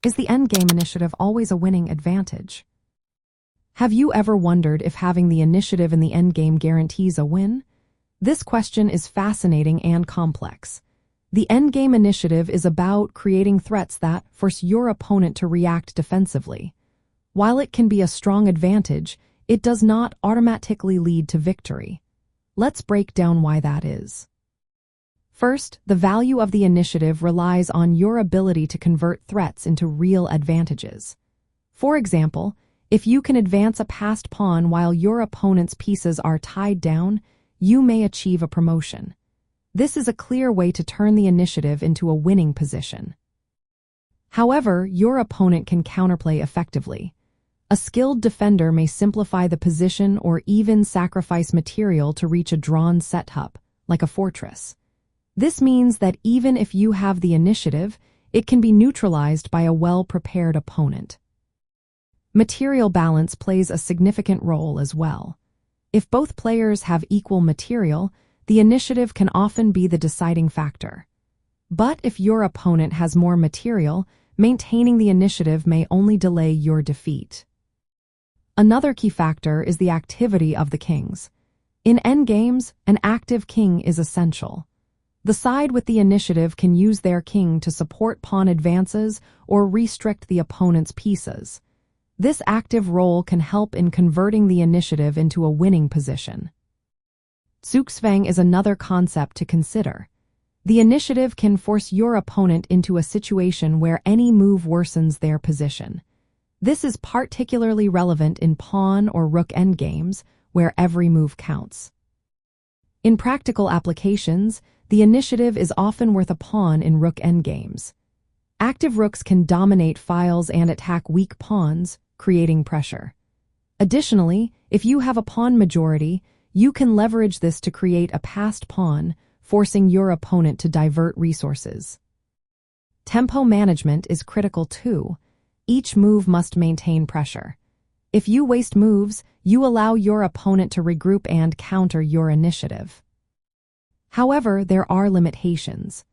Is the endgame initiative always a winning advantage? Have you ever wondered if having the initiative in the endgame guarantees a win? This question is fascinating and complex. The endgame initiative is about creating threats that force your opponent to react defensively. While it can be a strong advantage, it does not automatically lead to victory. Let's break down why that is. First, the value of the initiative relies on your ability to convert threats into real advantages. For example, if you can advance a passed pawn while your opponent's pieces are tied down, you may achieve a promotion. This is a clear way to turn the initiative into a winning position. However, your opponent can counterplay effectively. A skilled defender may simplify the position or even sacrifice material to reach a drawn setup, like a fortress. This means that even if you have the initiative, it can be neutralized by a well-prepared opponent. Material balance plays a significant role as well. If both players have equal material, the initiative can often be the deciding factor. But if your opponent has more material, maintaining the initiative may only delay your defeat. Another key factor is the activity of the kings. In endgames, an active king is essential. The side with the initiative can use their king to support pawn advances or restrict the opponent's pieces. This active role can help in converting the initiative into a winning position. Zugzwang is another concept to consider. The initiative can force your opponent into a situation where any move worsens their position. This is particularly relevant in pawn or rook endgames, where every move counts. In practical applications, the initiative is often worth a pawn in rook endgames. Active rooks can dominate files and attack weak pawns, creating pressure. Additionally, if you have a pawn majority, you can leverage this to create a passed pawn, forcing your opponent to divert resources. Tempo management is critical too. Each move must maintain pressure. If you waste moves, you allow your opponent to regroup and counter your initiative. However, there are limitations.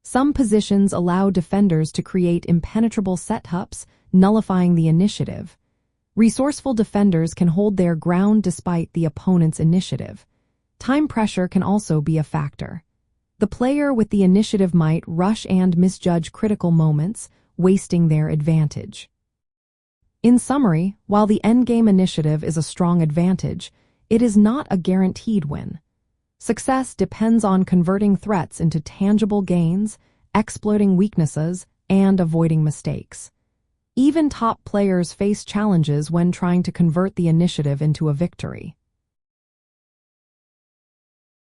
Some positions allow defenders to create impenetrable setups, nullifying the initiative. Resourceful defenders can hold their ground despite the opponent's initiative. Time pressure can also be a factor. The player with the initiative might rush and misjudge critical moments, wasting their advantage. In summary, while the endgame initiative is a strong advantage, it is not a guaranteed win. Success depends on converting threats into tangible gains, exploiting weaknesses, and avoiding mistakes. Even top players face challenges when trying to convert the initiative into a victory.